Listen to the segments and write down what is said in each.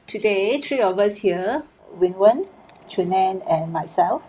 Today, three of us here, Winwen, Chunan, and myself,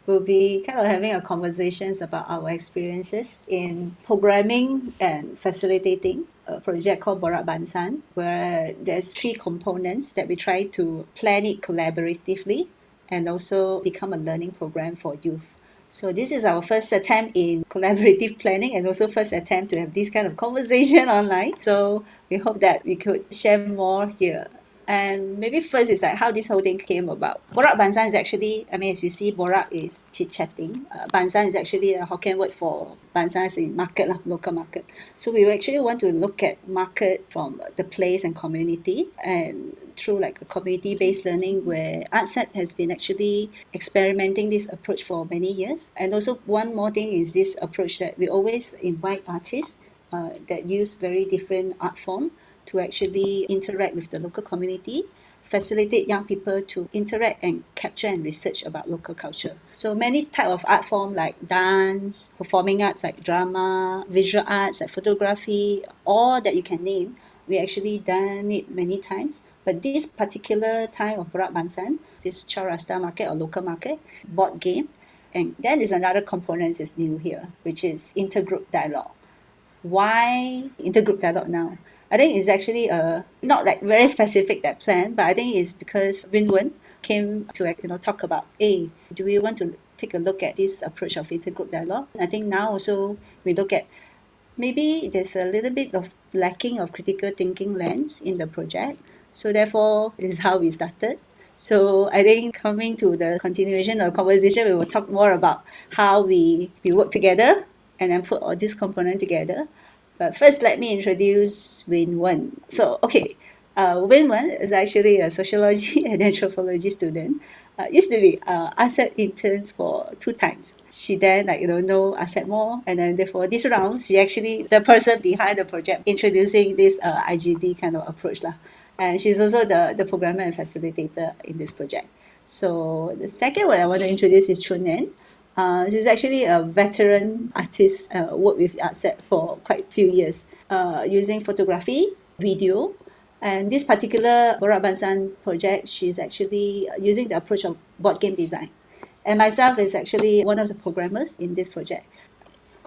will be kind of having a conversations about our experiences in programming and facilitating a project called Borak Bansan, where there's three components that we try to plan it collaboratively and also become a learning program for youth. So this is our first attempt in collaborative planning and also first attempt to have this kind of conversation online. So we hope that we could share more here. And maybe first is like how this whole thing came about. Borak Bansan is actually, I mean, as you see, Borak is chit-chatting. Bansan is actually a Hokkien word for Bansan is in market, local market. So we actually want to look at market from the place and community and through like a community-based learning where ArtSet has been actually experimenting this approach for many years. And also one more thing is this approach that we always invite artists that use very different art form to actually interact with the local community, facilitate young people to interact and capture and research about local culture. So many type of art form like dance, performing arts like drama, visual arts like photography, all that you can name, we actually done it many times. But this particular time of Borak Bansan, this Chaurasta market or local market, board game, and then there's another component is new here, which is intergroup dialogue. Why intergroup dialogue now? I think it's actually not like very specific that plan, but I think it's because Winwen came to talk about, hey, do we want to take a look at this approach of intergroup dialogue? I think now also we look at maybe there's a little bit of lacking of critical thinking lens in the project. So therefore, this is how we started. So I think coming to the continuation of the conversation, we will talk more about how we work together and then put all this component together. But first, let me introduce Win Wen. So, okay, Win Wen is actually a sociology and anthropology student. Used to be ASET interns for 2 times. She then know ASET more, and then therefore this round, she actually the person behind the project introducing this IGD kind of approach lah. And she's also the programmer and facilitator in this project. So the second one I want to introduce is Chunen. She's actually a veteran artist, worked with ArtSet for quite a few years, using photography, video, and this particular Borak Bansan project, she's actually using the approach of board game design. And myself is actually one of the programmers in this project.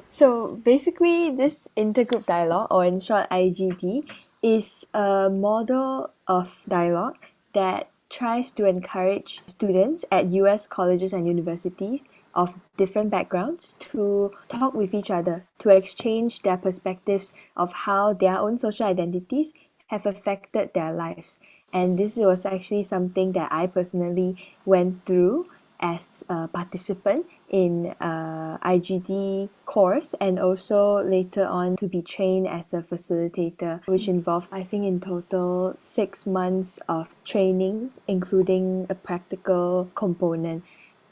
So basically, this intergroup dialogue, or in short IGD, is a model of dialogue that tries to encourage students at US colleges and universities of different backgrounds to talk with each other, to exchange their perspectives of how their own social identities have affected their lives. And this was actually something that I personally went through as a participant in IGD course, and also later on to be trained as a facilitator, which involves, I think, in total 6 months of training, including a practical component.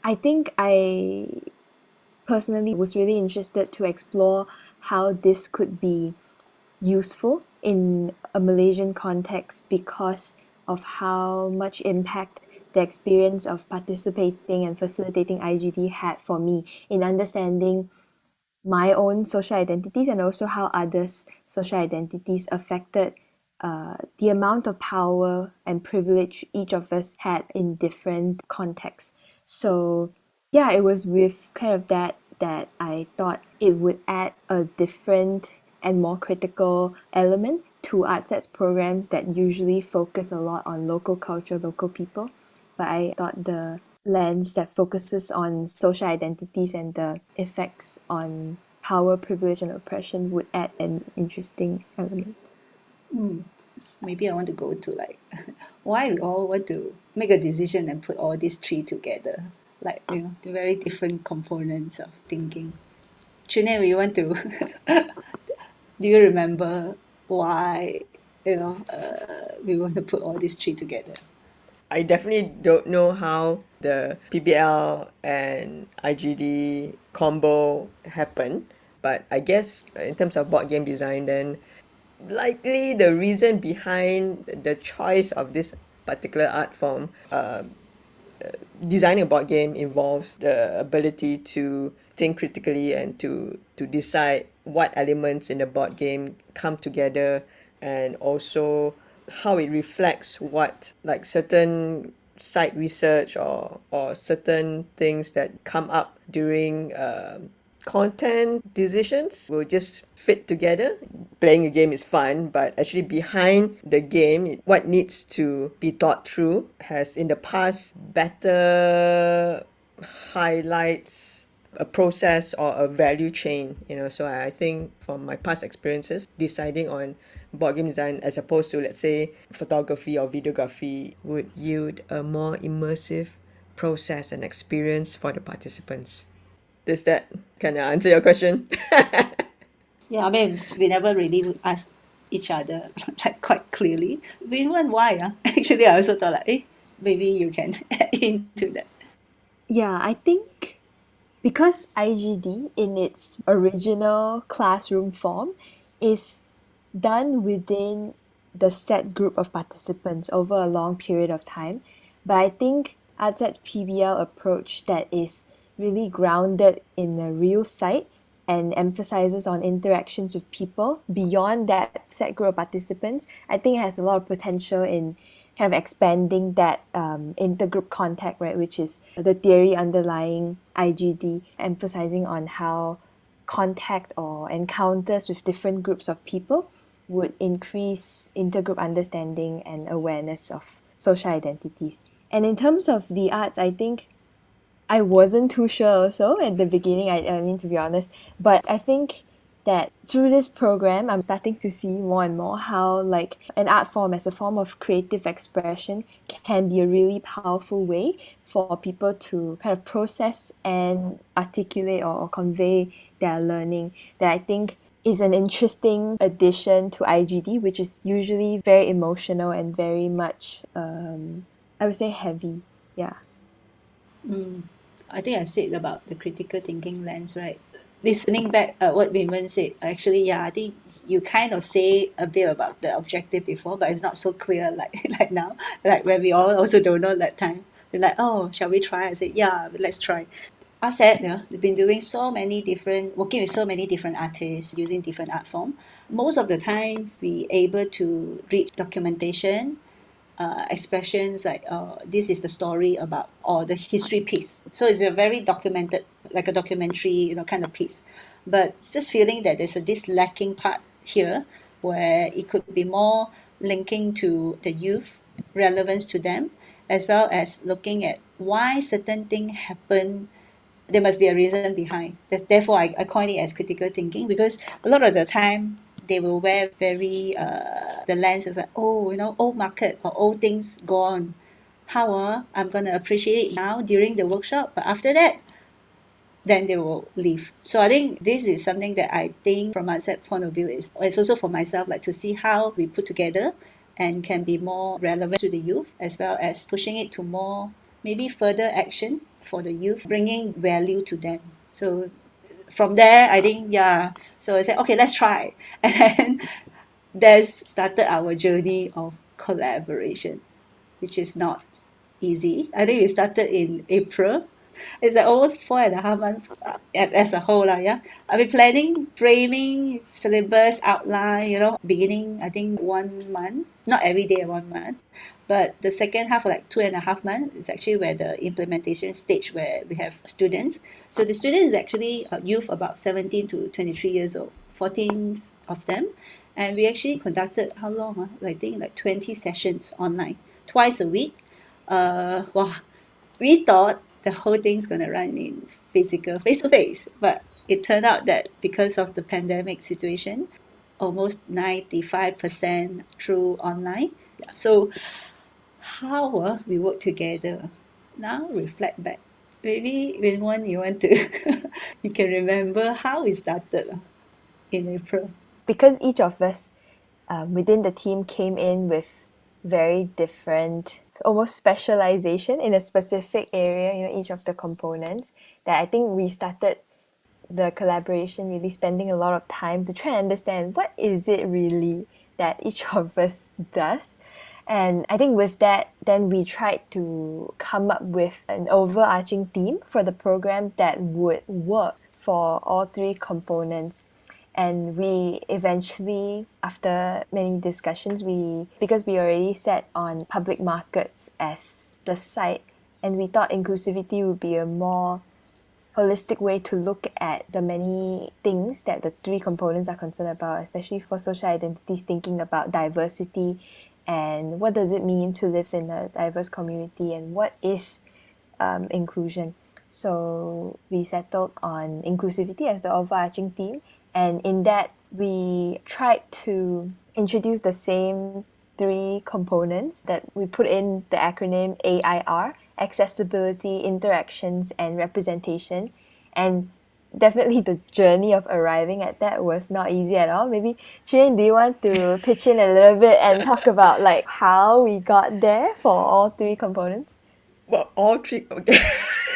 I think I personally was really interested to explore how this could be useful in a Malaysian context because of how much impact the experience of participating and facilitating IGD had for me in understanding my own social identities and also how others' social identities affected the amount of power and privilege each of us had in different contexts. So yeah, it was with kind of that I thought it would add a different and more critical element to ArtSet's programs that usually focus a lot on local culture, local people. But I thought the lens that focuses on social identities and the effects on power, privilege, and oppression would add an interesting element. Maybe I want to go to like why we all want to make a decision and put all these three together. Like, the very different components of thinking. Chune, we want to do you remember why we want to put all these three together? I definitely don't know how the PBL and IGD combo happened, but I guess in terms of board game design, then likely the reason behind the choice of this particular art form, designing a board game involves the ability to think critically and to decide what elements in the board game come together, and also how it reflects what, like, certain site research or certain things that come up during content decisions will just fit together. Playing a game is fun, but actually behind the game, what needs to be thought through has in the past better highlights a process or a value chain, so I think from my past experiences, deciding on board game design as opposed to, let's say, photography or videography would yield a more immersive process and experience for the participants. Does that kind of answer your question? Yeah, I mean, we never really asked each other like quite clearly. We went why? Actually, I also thought like, maybe you can add into that. Yeah, I think because IGD in its original classroom form is done within the set group of participants over a long period of time. But I think ArtSet's PBL approach that is really grounded in a real site and emphasizes on interactions with people beyond that set group of participants, I think it has a lot of potential in kind of expanding that intergroup contact, right, which is the theory underlying IGD, emphasizing on how contact or encounters with different groups of people would increase intergroup understanding and awareness of social identities. And in terms of the arts, I think I wasn't too sure also at the beginning, I mean, to be honest, but I think that through this program, I'm starting to see more and more how like an art form as a form of creative expression can be a really powerful way for people to kind of process and articulate or convey their learning, that I think is an interesting addition to IGD, which is usually very emotional and very much, I would say, heavy. Yeah. I think I said about the critical thinking lens, right? Listening back what Raymond said, actually, yeah, I think you kind of say a bit about the objective before, but it's not so clear like like now, like when we all also don't know that time. We're like, oh, shall we try? I said, yeah, let's try. I said, we've been doing working with so many different artists using different art form. Most of the time, we able to read documentation, expressions like this is the story about or the history piece. So it's a very documented, like a documentary, kind of piece. But just feeling that there's this lacking part here where it could be more linking to the youth, relevance to them, as well as looking at why certain thing happen. There must be a reason behind. Therefore, I coin it as critical thinking, because a lot of the time they will wear very the lens is like, oh, old market or old things gone. How I'm gonna appreciate it now during the workshop, but after that, then they will leave. So I think this is something that I think from my set point of view it's also for myself, like to see how we put together and can be more relevant to the youth, as well as pushing it to more maybe further action for the youth, bringing value to them. So from there, I think, yeah, so I said, okay, let's try. And then that's started our journey of collaboration, which is not easy. I think we started in April. It's like almost 4.5 months as a whole, yeah. I've been planning, framing, syllabus, outline, beginning, I think 1 month, not every day 1 month. But the second half, like 2.5 months, is actually where the implementation stage where we have students. So the students is actually youth about 17 to 23 years old, 14 of them. And we actually conducted how long? I think like 20 sessions online, twice a week. Wow, we thought the whole thing's gonna run in physical, face to face, but it turned out that because of the pandemic situation, almost 95% through online. Yeah. So how we work together? Now reflect back. Maybe when one you want to, you can remember how we started in April. Because each of us within the team came in with very different, almost specialization in a specific area, each of the components, that I think we started the collaboration really spending a lot of time to try and understand what is it really that each of us does. And I think with that, then we tried to come up with an overarching theme for the program that would work for all three components. And we eventually, after many discussions, because we already set on public markets as the site, and we thought inclusivity would be a more holistic way to look at the many things that the three components are concerned about, especially for social identities, thinking about diversity and what does it mean to live in a diverse community and what is inclusion. So we settled on inclusivity as the overarching theme, and in that we tried to introduce the same three components that we put in the acronym AIR: accessibility, interactions, and representation. And definitely the journey of arriving at that was not easy at all. Maybe Shane, do you want to pitch in a little bit and talk about like how we got there for all three components? Well, all three. Okay.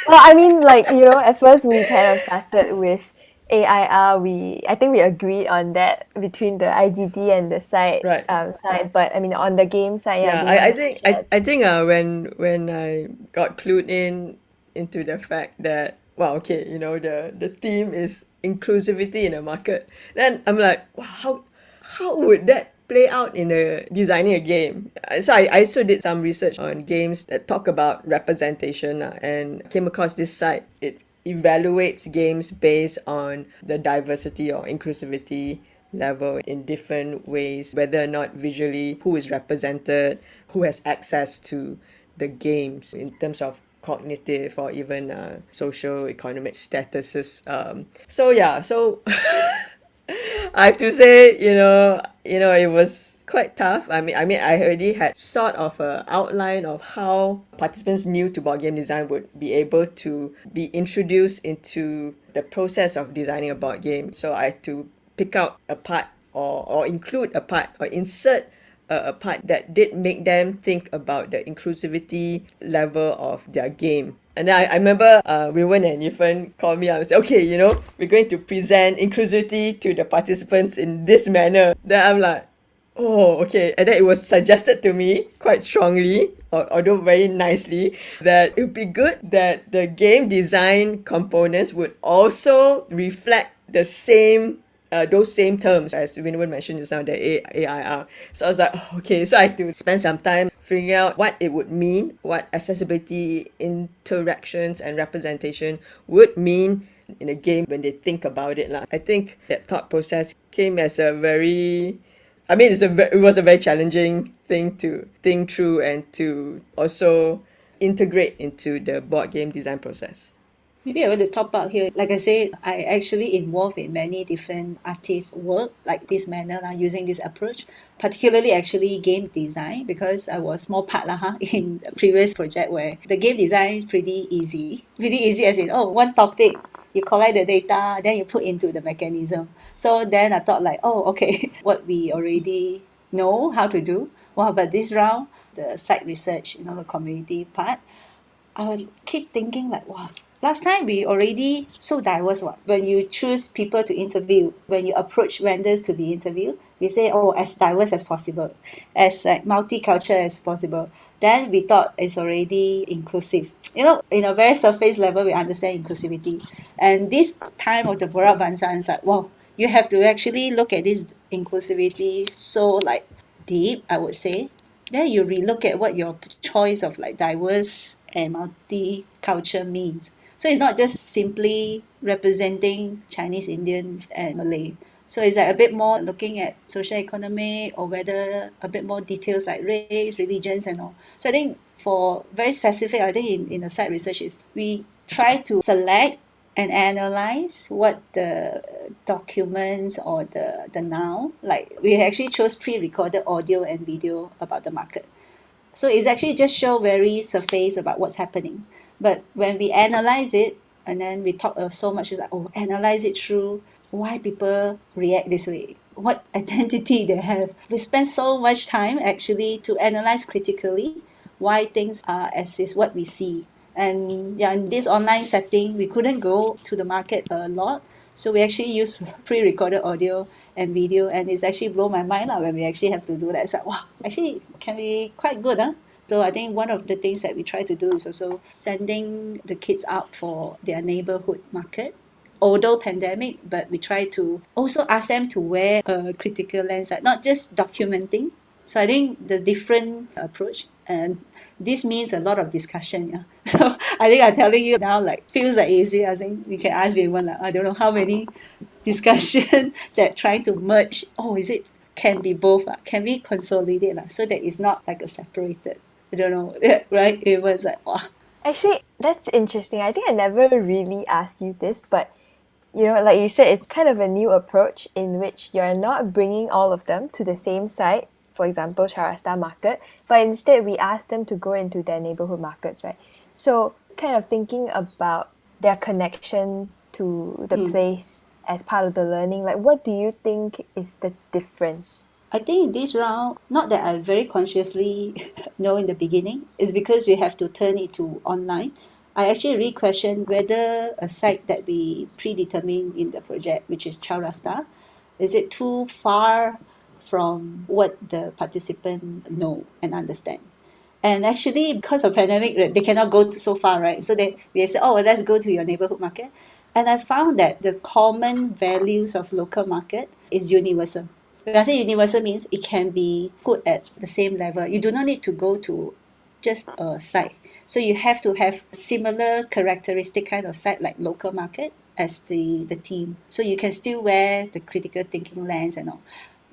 Well, I mean, like, at first we kind of started with AIR. I think we agreed on that between the IGD and the site Right. side. But I mean, on the game side, yeah. Yeah, Do you I want think to I think when I got clued in into the fact that, well, okay, the theme is inclusivity in the market, then I'm like, wow, how would that play out in designing a game? So I also did some research on games that talk about representation, and came across this site. It evaluates games based on the diversity or inclusivity level in different ways, whether or not visually who is represented, who has access to the games in terms of cognitive or even social economic statuses. So yeah, so I have to say, it was quite tough. I mean, I already had sort of a outline of how participants new to board game design would be able to be introduced into the process of designing a board game. So I had to pick out a part, or include a part, or insert a part that did make them think about the inclusivity level of their game. And then I remember Wilwen and Yifan called me up and said, okay, we're going to present inclusivity to the participants in this manner. Then I'm like, oh, okay. And then it was suggested to me quite strongly, although very nicely, that it would be good that the game design components would also reflect those same terms as Winwood mentioned just now, the AIR. So I was like, oh, okay. So I had to spend some time figuring out what it would mean, what accessibility, interactions, and representation would mean in a game when they think about it. I think that thought process came as a very, I mean, it was a very challenging thing to think through and to also integrate into the board game design process. Maybe I want to top up here. Like I said, I actually involved in many different artists' work like this manner, using this approach, particularly actually game design, because I was more part in the previous project where the game design is pretty easy. Pretty easy as in, one topic, you collect the data, then you put into the mechanism. So then I thought like, oh, okay, what we already know how to do. Wow, but this round, the site research, the community part, I would keep thinking like, wow, last time we already so diverse. When you choose people to interview, when you approach vendors to be interviewed, we say, oh, as diverse as possible, as like multicultural as possible. Then we thought it's already inclusive. In a very surface level, we understand inclusivity. And this time of the Borak Bansan is like, wow, you have to actually look at this inclusivity so like deep, I would say. Then you relook at what your choice of like diverse and multicultural means. So it's not just simply representing Chinese, Indian, and Malay. So it's like a bit more looking at social economy, or whether a bit more details like race, religions, and all. So I think for very specific, I think in the site research is we try to select and analyze what the documents or the noun, like we actually chose pre-recorded audio and video about the market. So it's actually just show very surface about what's happening. But when we analyze it, and then we talk so much, it's like, analyze it through why people react this way, what identity they have. We spend so much time actually to analyze critically why things are as is what we see. And yeah, in this online setting, we couldn't go to the market a lot. So we actually use pre-recorded audio and video, and it's actually blown my mind when we actually have to do that. It's like, wow, actually can be quite good, huh? So I think one of the things that we try to do is also sending the kids out for their neighborhood market although pandemic, but we try to also ask them to wear a critical lens, like not just documenting. So I think the different approach, and this means a lot of discussion. Yeah. So I think I'm telling you now, like feels like easy. I think we can ask everyone, like I don't know how many discussion that trying to merge. Oh, is it can be both? Can we consolidate? So that it's not like a separated. I don't know, right? It was like wow. Actually, that's interesting. I think I never really asked you this, but like you said, it's kind of a new approach in which you're not bringing all of them to the same site, for example, Charasta Market, but instead we ask them to go into their neighborhood markets, right? So kind of thinking about their connection to the place as part of the learning, like what do you think is the difference? I think this round, not that I very consciously know in the beginning, is because we have to turn it to online. I actually re-question whether a site that we predetermined in the project, which is Chaurasta, is it too far from what the participant know and understand. And actually, because of pandemic, they cannot go so far, right? So we said, oh, well, let's go to your neighborhood market. And I found that the common values of local market is universal. When I say universal means it can be put at the same level. You do not need to go to just a site. So you have to have similar characteristic kind of site like local market as the team. So you can still wear the critical thinking lens and all.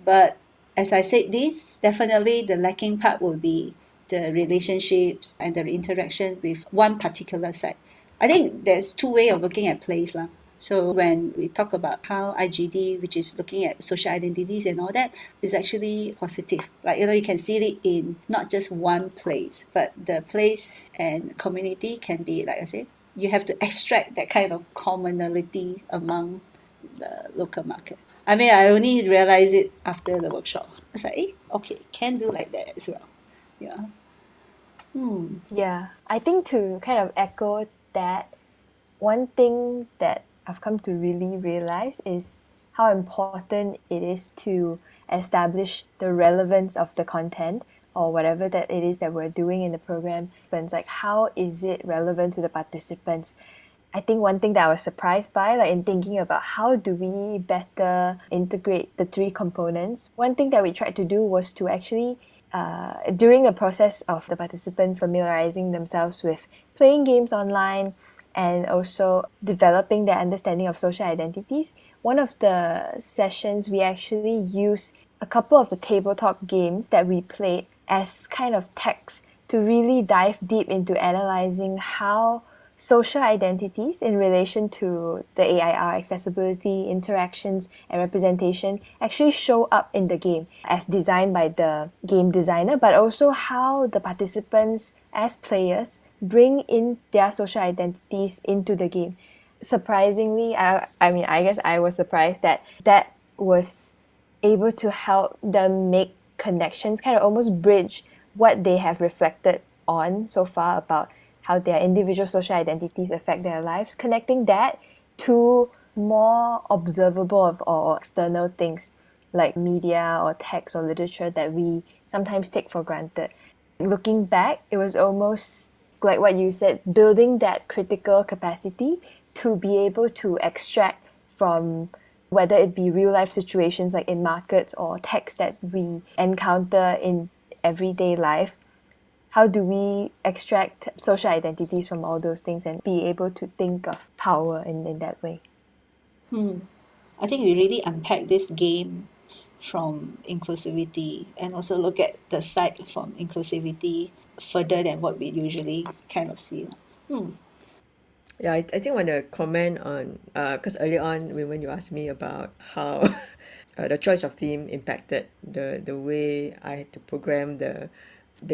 But as I said, this definitely the lacking part will be the relationships and the interaction with one particular site. I think there's two ways of looking at place. So when we talk about how IGD, which is looking at social identities and all that, is actually positive. Like, you can see it in not just one place, but the place and community can be, like I said, you have to extract that kind of commonality among the local market. I mean, I only realized it after the workshop. It's like, okay, can do like that as well. Yeah. Yeah, I think to kind of echo that, one thing that I've come to really realize is how important it is to establish the relevance of the content or whatever that it is that we're doing in the program. But it's like, how is it relevant to the participants? I think one thing that I was surprised by, like in thinking about how do we better integrate the three components, one thing that we tried to do was to actually during the process of the participants familiarizing themselves with playing games online and also developing their understanding of social identities, one of the sessions we actually use a couple of the tabletop games that we played as kind of text to really dive deep into analyzing how social identities in relation to the AIR, accessibility, interactions, and representation actually show up in the game as designed by the game designer, but also how the participants as players bring in their social identities into the game. Surprisingly, I guess I was surprised that was able to help them make connections, kind of almost bridge what they have reflected on so far about how their individual social identities affect their lives, connecting that to more observable or external things like media or text or literature that we sometimes take for granted. Looking back, it was almost like what you said, building that critical capacity to be able to extract from whether it be real life situations like in markets or text that we encounter in everyday life. How do we extract social identities from all those things and be able to think of power in that way? I think we really unpack this game from inclusivity and also look at the site from inclusivity further than what we usually kind of see. Yeah, I think I want to comment on because earlier on when you asked me about how the choice of theme impacted the way I had to program the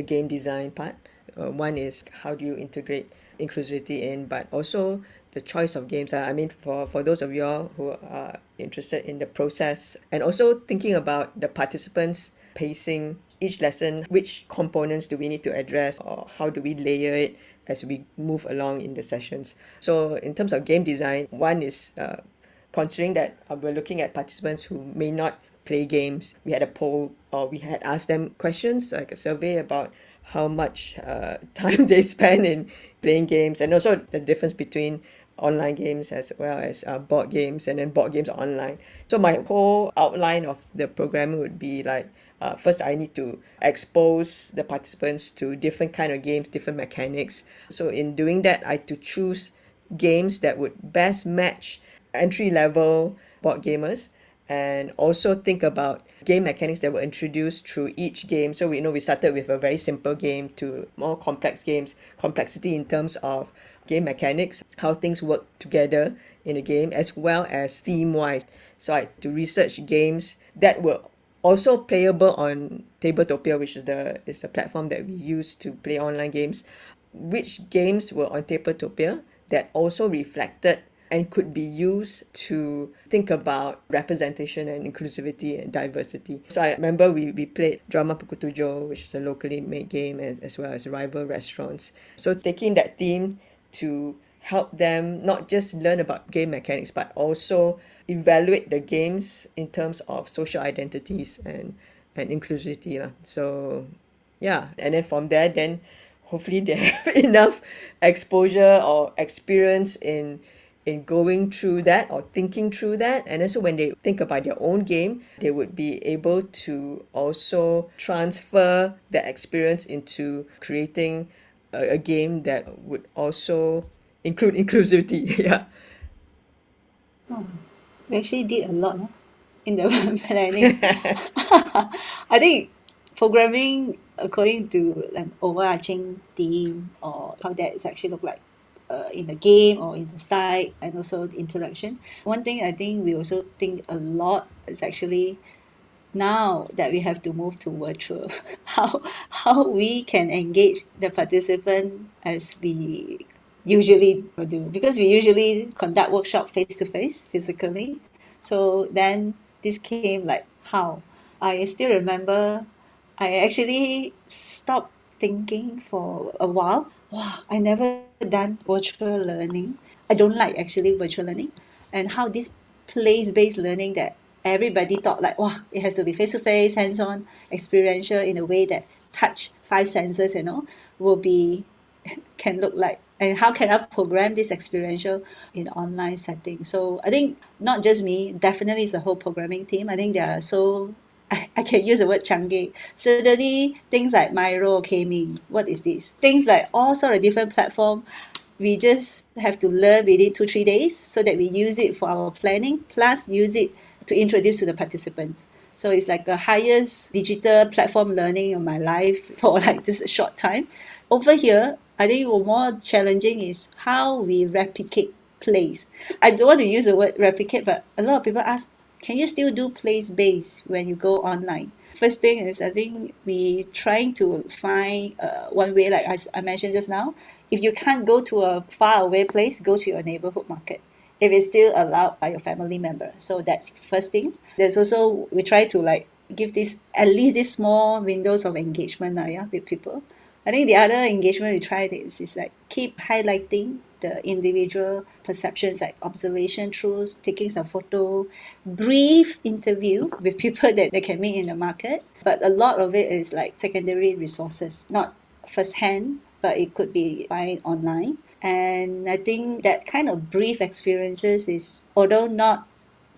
game design part. One is how do you integrate inclusivity in, but also the choice of games. I mean, for those of y'all who are interested in the process and also thinking about the participants pacing each lesson, which components do we need to address or how do we layer it as we move along in the sessions. So in terms of game design, one is considering that we're looking at participants who may not play games. We had a poll or we had asked them questions like a survey about how much time they spend in playing games, and also the difference between online games as well as board games, and then board games online. So my whole outline of the programming would be like, first I need to expose the participants to different kind of games, different mechanics. So in doing that, I had to choose games that would best match entry level board gamers, and also think about game mechanics that were introduced through each game. So we started with a very simple game to more complex games, complexity in terms of game mechanics, how things work together in a game, as well as theme wise. So I had to research games that were also playable on Tabletopia, which is the platform that we use to play online games. Which games were on Tabletopia that also reflected and could be used to think about representation and inclusivity and diversity. So I remember we played Drama Pukul Tujuh, which is a locally made game, as well as rival restaurants. So taking that theme to help them not just learn about game mechanics, but also evaluate the games in terms of social identities and inclusivity. So yeah, and then from there, then hopefully they have enough exposure or experience in going through that or thinking through that, and also when they think about their own game, they would be able to also transfer that experience into creating a game that would also include inclusivity. Yeah. Oh, we actually did a lot in the planning. I think programming according to an overarching theme or how that is actually look like in the game or in the site, and also the interaction. One thing I think we also think a lot is actually now that we have to move to virtual, how we can engage the participant as we usually do, because we usually conduct workshop face to face physically. So then this came like how I still remember I actually stopped thinking for a while. Wow, I never done virtual learning. I don't like actually virtual learning, and how this place-based learning that everybody thought like, wow, it has to be face-to-face, hands-on, experiential in a way that touch five senses, will be can look like, and how can I program this experiential in online setting. So I think not just me, definitely it's the whole programming team. I think they are so I can use the word canggih. Suddenly things like Miro came in. What is this? Things like all sort of different platform. We just have to learn within 2-3 days so that we use it for our planning, plus use it to introduce to the participants. So it's like the highest digital platform learning of my life for like this short time. Over here, I think more challenging is how we replicate plays. I don't want to use the word replicate, but a lot of people ask, can you still do plays based when you go online? First thing is, I think we trying to find one way, like I mentioned just now. If you can't go to a far away place, go to your neighborhood market, if it's still allowed by your family member. So that's first thing. There's also, we try to like give this at least this small windows of engagement with people. I think the other engagement we tried is like keep highlighting the individual perceptions, like observation throughs, taking some photo, brief interview with people that they can meet in the market. But a lot of it is like secondary resources, not first hand, but it could be find online. And I think that kind of brief experiences is, although not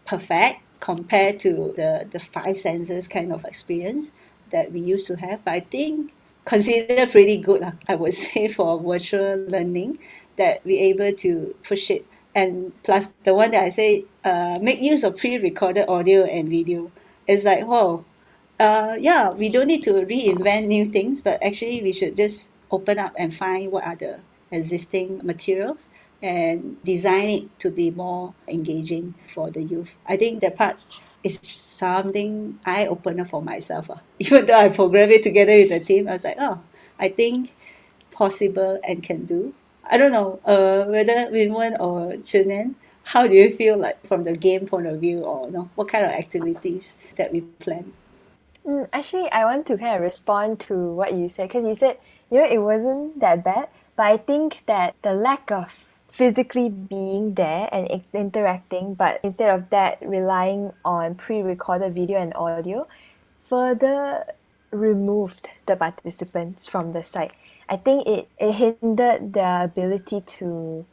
perfect compared to the five senses kind of experience that we used to have, but I think consider pretty good, I would say, for virtual learning, that we're able to push it. And plus the one that I say, make use of pre-recorded audio and video. It's like, wow, yeah, we don't need to reinvent new things, but actually we should just open up and find what are the existing materials and design it to be more engaging for the youth. I think that part is something eye-opener for myself. Even though I programmed it together with the team, I was like, oh, I think possible and can do. I don't know whether Winwen or Chunen, how do you feel like from the game point of view, or what kind of activities that we plan? Actually, I want to kind of respond to what you said, because you said, it wasn't that bad, but I think that the lack of physically being there and interacting, but instead of that, relying on pre-recorded video and audio, further removed the participants from the site. I think it hindered their ability to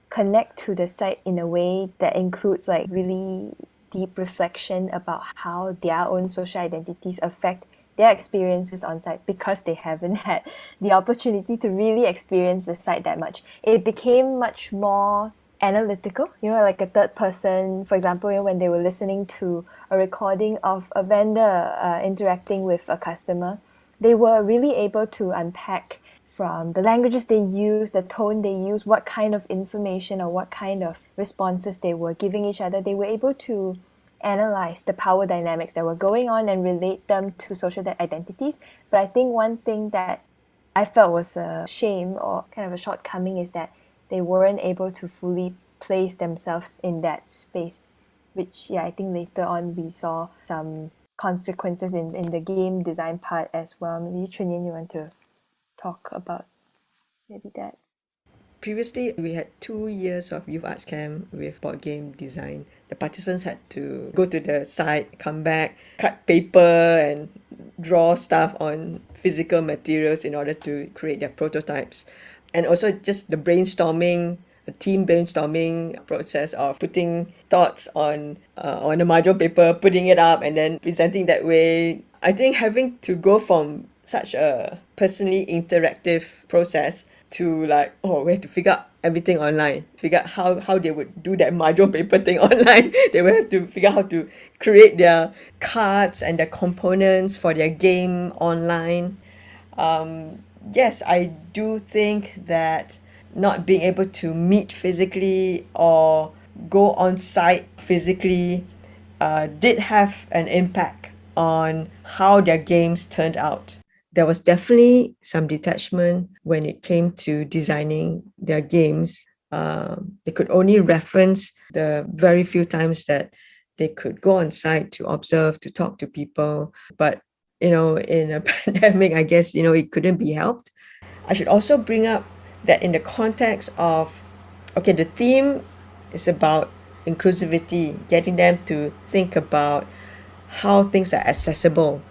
connect to the site in a way that includes like really deep reflection about how their own social identities affect their experiences on site because they haven't had the opportunity to really experience the site that much. It became much more analytical, like a third person, for example, when they were listening to a recording of a vendor interacting with a customer, they were really able to unpack from the languages they use, the tone they use, what kind of information or what kind of responses they were giving each other. They were able to analyze the power dynamics that were going on and relate them to social identities. But I think one thing that I felt was a shame or kind of a shortcoming is that they weren't able to fully place themselves in that space, which I think later on we saw some consequences in the game design part as well. Maybe Chunyin, you want to talk about maybe that? Previously, we had 2 years of youth arts camp with board game design. The participants had to go to the site, come back, cut paper and draw stuff on physical materials in order to create their prototypes. And also just the brainstorming, a team brainstorming process of putting thoughts on a mahjong paper, putting it up and then presenting that way. I think having to go from such a personally interactive process to like, we have to figure out everything online, figure out how they would do that mahjong paper thing online. They will have to figure out how to create their cards and their components for their game online. Yes, I do think that not being able to meet physically or go on site physically did have an impact on how their games turned out. There was definitely some detachment when it came to designing their games. They could only reference the very few times that they could go on site to observe, to talk to people. But, in a pandemic, I guess, it couldn't be helped. I should also bring up that in the context of, the theme is about inclusivity, getting them to think about how things are accessible.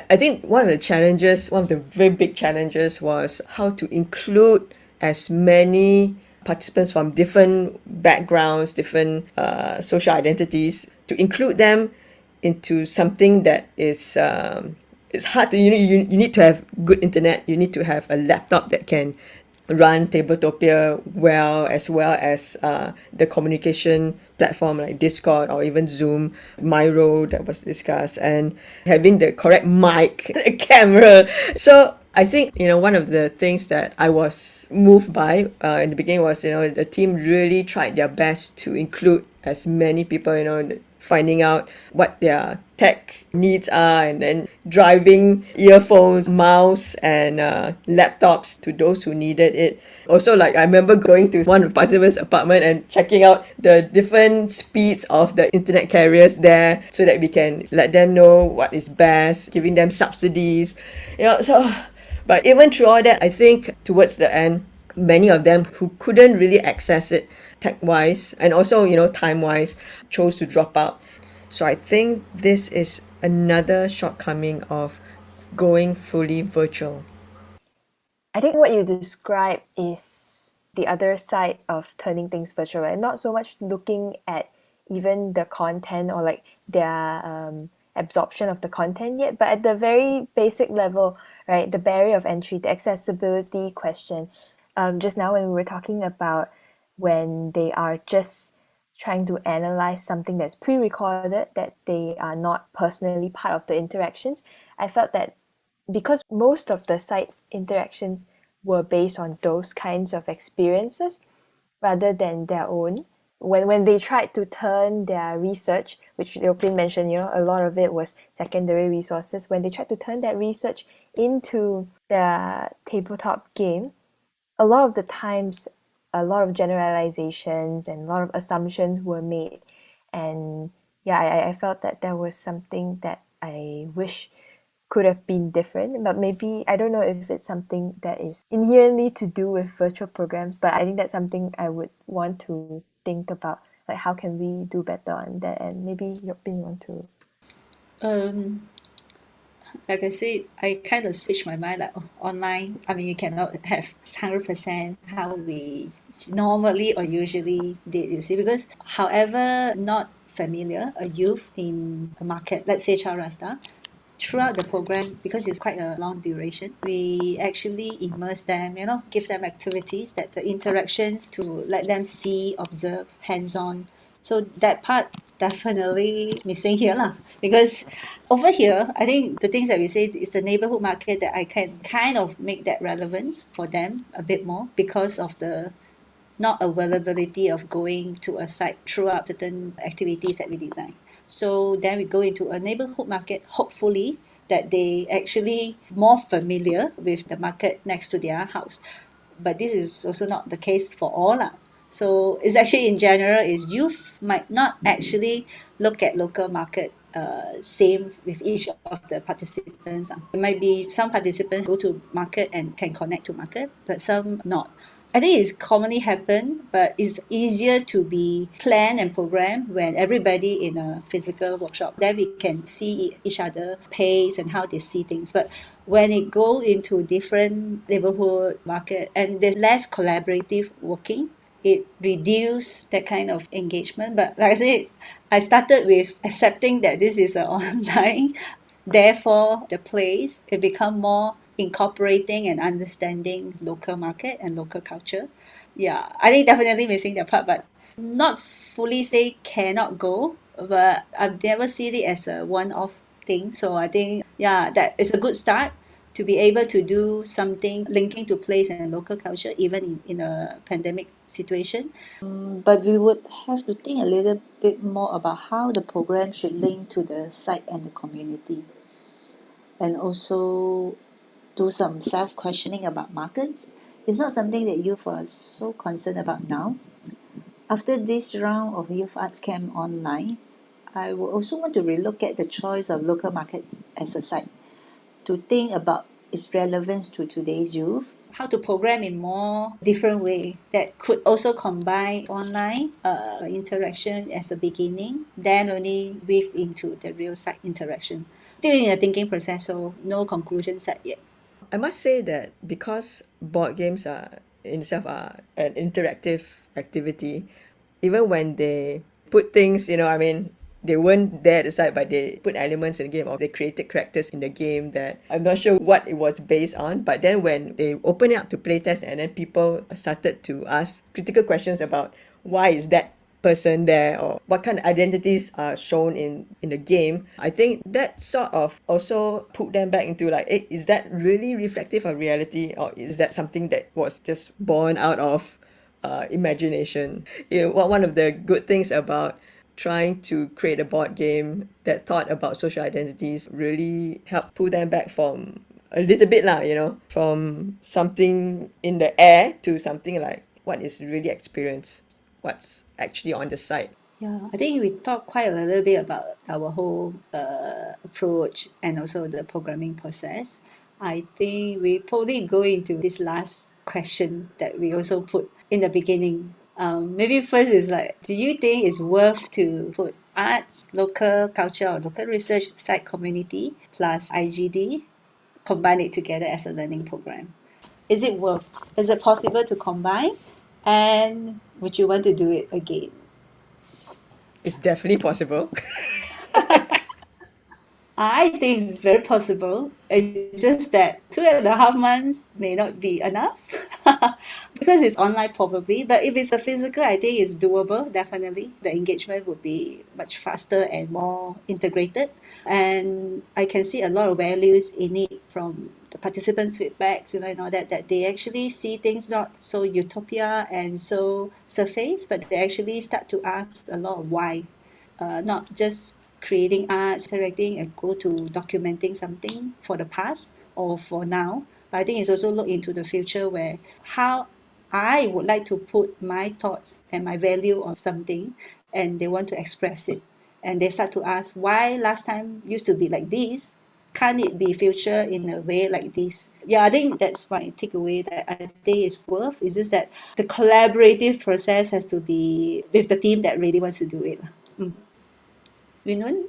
I think one of the very big challenges was how to include as many participants from different backgrounds, different social identities, to include them into something that is it's hard to, you need to have good internet, you need to have a laptop that can run Tabletopia well as the communication platform like Discord or even Zoom, Miro that was discussed, and having the correct mic, camera. So I think, one of the things that I was moved by in the beginning was, the team really tried their best to include as many people, finding out what their tech needs are and then driving earphones, mouse and laptops to those who needed it. Also, like, I remember going to one of the participants' apartment and checking out the different speeds of the internet carriers there so that we can let them know what is best, giving them subsidies. But even through all that, I think towards the end, many of them who couldn't really access it tech-wise and also, time-wise, chose to drop out. So I think this is another shortcoming of going fully virtual. I think what you describe is the other side of turning things virtual, and not so much looking at even the content or like their absorption of the content yet, but at the very basic level, right? The barrier of entry, the accessibility question. Just now when we were talking about when they are just trying to analyze something that's pre-recorded, that they are not personally part of the interactions, I felt that because most of the site interactions were based on those kinds of experiences rather than their own, when they tried to turn their research, which Leopold mentioned, a lot of it was secondary resources, when they tried to turn that research into the tabletop game, a lot of the times a lot of generalizations and a lot of assumptions were made. And I felt that there was something that I wish could have been different, but maybe I don't know if it's something that is inherently to do with virtual programs, but I think that's something I would want to think about, like how can we do better on that, and maybe Yopin want to. Um, like I said, I kind of switched my mind like online. I mean, you cannot have 100% how we normally or usually did, you see, because however not familiar a youth in a market, let's say Chaurasta, throughout the program, because it's quite a long duration, we actually immerse them, give them activities that the interactions to let them see, observe, hands-on. So that part definitely missing here lah. Because over here, I think the things that we say is the neighborhood market that I can kind of make that relevant for them a bit more because of the not availability of going to a site throughout certain activities that we design. So then we go into a neighborhood market, hopefully that they actually more familiar with the market next to their house. But this is also not the case for all lah. So it's actually in general is youth might not actually look at local market same with each of the participants. There might be some participants go to market and can connect to market, but some not. I think it's commonly happen, but it's easier to be planned and programmed when everybody in a physical workshop. Then we can see each other pace and how they see things. But when it go into different neighborhood market and there's less collaborative working, it reduce that kind of engagement. But like I said, I started with accepting that this is an online, therefore the place it become more incorporating and understanding local market and local culture. Yeah, I think definitely missing that part, but not fully say cannot go, but I've never seen it as a one-off thing. So I think, yeah, that is a good start to be able to do something linking to place and local culture, even in a pandemic situation. But we would have to think a little bit more about how the program should link to the site and the community, and also do some self-questioning about markets. It's not something that youth are so concerned about now. After this round of youth arts camp online, I will also want to relook at the choice of local markets as a site to think about its relevance to today's youth, how to program in more different way that could also combine online interaction as a beginning, then only weave into the real site interaction. Still in a thinking process, so no conclusion set yet. I must say that because board games are in itself are an interactive activity, even when they put things, I mean, they weren't there at the side, but they put elements in the game or they created characters in the game that I'm not sure what it was based on. But then when they open it up to playtest and then people started to ask critical questions about why is that person there or what kind of identities are shown in the game, I think that sort of also put them back into like, hey, is that really reflective of reality or is that something that was just born out of imagination? One of the good things about trying to create a board game that thought about social identities really helped pull them back from a little bit lah, from something in the air to something like what is really experienced, what's actually on the site. Yeah, I think we talked quite a little bit about our whole approach and also the programming process. I think we probably go into this last question that we also put in the beginning. Maybe first is like, do you think it's worth to put arts, local culture, or local research site community plus IGD, combine it together as a learning program? Is it worth? Is it possible to combine? And would you want to do it again? It's definitely possible. I think it's very possible. It's just that 2.5 months may not be enough because it's online probably. But if it's a physical, I think it's doable, definitely. The engagement would be much faster and more integrated. And I can see a lot of values in it from the participants' feedbacks, and all that they actually see things not so utopia and so surface, but they actually start to ask a lot of why. Not just creating arts, interacting, and go to documenting something for the past or for now. But I think it's also look into the future where how I would like to put my thoughts and my value of something, and they want to express it. And they start to ask why last time used to be like this. Can't it be future in a way like this? Yeah, I think that's my takeaway that I think is worth. It's just that the collaborative process has to be with the team that really wants to do it. Winun?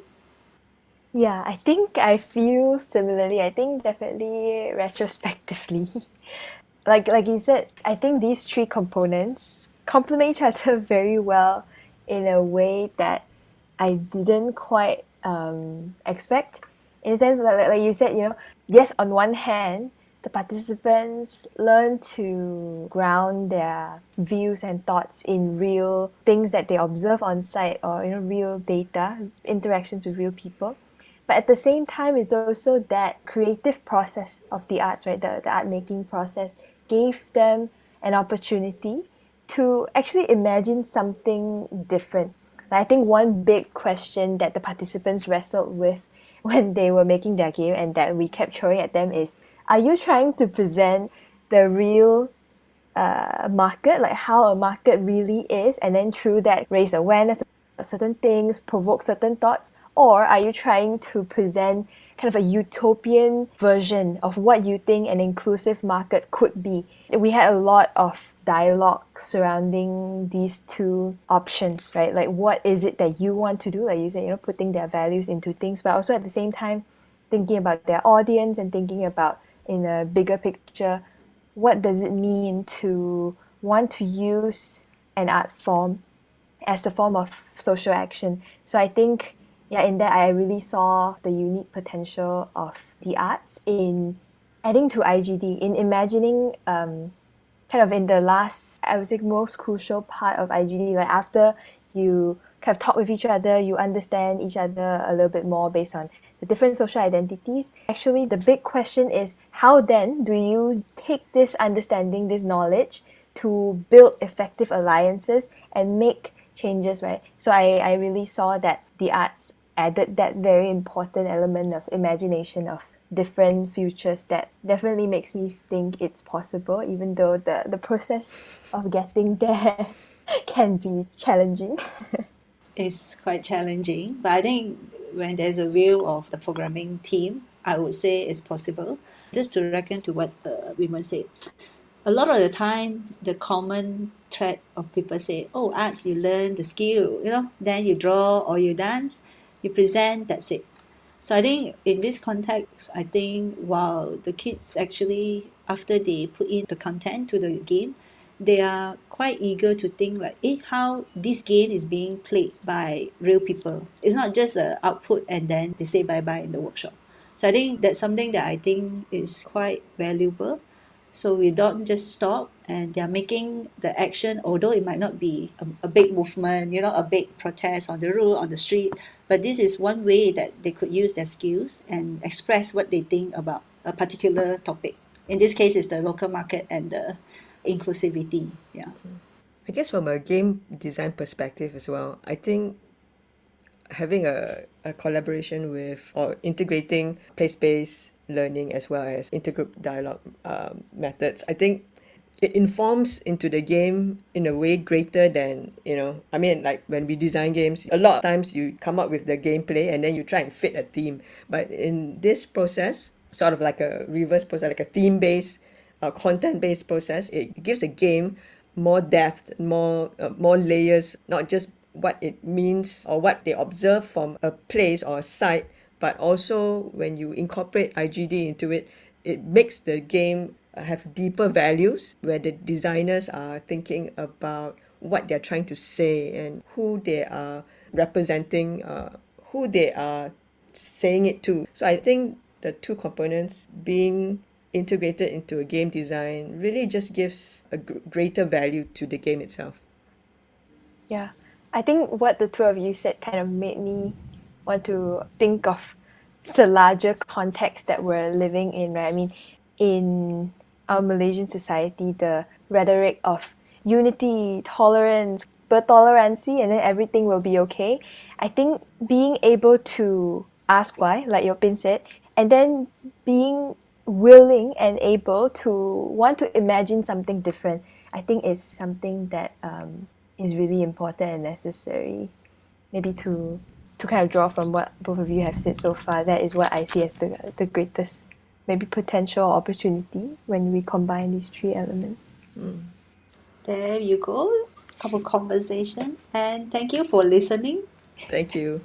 Yeah, I think I feel similarly. I think definitely retrospectively. Like you said, I think these three components complement each other very well in a way that I didn't quite expect. In a sense, like you said, yes, on one hand, the participants learn to ground their views and thoughts in real things that they observe on site, or real data, interactions with real people. But at the same time, it's also that creative process of the arts, right? The art making process gave them an opportunity to actually imagine something different. I think one big question that the participants wrestled with when they were making their game, and that we kept throwing at them, is: are you trying to present the real market, like how a market really is, and then through that raise awareness of certain things, provoke certain thoughts? Or are you trying to present kind of a utopian version of what you think an inclusive market could be? We had a lot of dialogue surrounding these two options, right? Like, what is it that you want to do? Like you said, putting their values into things, but also at the same time thinking about their audience and thinking about, in a bigger picture, what does it mean to want to use an art form as a form of social action. So I think, yeah, in that I really saw the unique potential of the arts in adding to IGD, in imagining kind of in the last, I would say, most crucial part of IGD, like after you kind of talk with each other, you understand each other a little bit more based on the different social identities. Actually, the big question is, how then do you take this understanding, this knowledge, to build effective alliances and make changes, right? So I really saw that the arts added that very important element of imagination of different futures that definitely makes me think it's possible, even though the process of getting there can be challenging. It's quite challenging, but I think when there's a will of the programming team, I would say it's possible. Just to reckon to what the women said, a lot of the time, the common thread of people say, "Oh, arts, you learn the skill, then you draw or you dance, you present, that's it." So I think in this context, I think while the kids actually, after they put in the content to the game, they are quite eager to think like, how this game is being played by real people. It's not just an output and then they say bye-bye in the workshop. So I think that's something that I think is quite valuable. So we don't just stop, and they're making the action, although it might not be a big movement, a big protest on the road, on the street, but this is one way that they could use their skills and express what they think about a particular topic. In this case, it's the local market and the inclusivity. Yeah. I guess from a game design perspective as well, I think having a collaboration with or integrating place-based learning as well as intergroup dialogue methods, I think it informs into the game in a way greater than, I mean, like when we design games, a lot of times you come up with the gameplay and then you try and fit a theme. But in this process, sort of like a reverse process, like a theme-based, content-based process, it gives a game more depth, more layers, not just what it means or what they observe from a place or a site, but also when you incorporate IGD into it, it makes the game have deeper values where the designers are thinking about what they're trying to say and who they are representing, who they are saying it to. So I think the two components being integrated into a game design really just gives a greater value to the game itself. Yeah, I think what the two of you said kind of made me want to think of the larger context that we're living in, right? I mean, in our Malaysian society, the rhetoric of unity, tolerance, bertoleransi, and then everything will be okay. I think being able to ask why, like your pin said, and then being willing and able to want to imagine something different, I think is something that is really important and necessary. Maybe to kind of draw from what both of you have said so far, that is what I see as the greatest maybe potential opportunity when we combine these three elements. There you go. Our conversation. And thank you for listening. Thank you.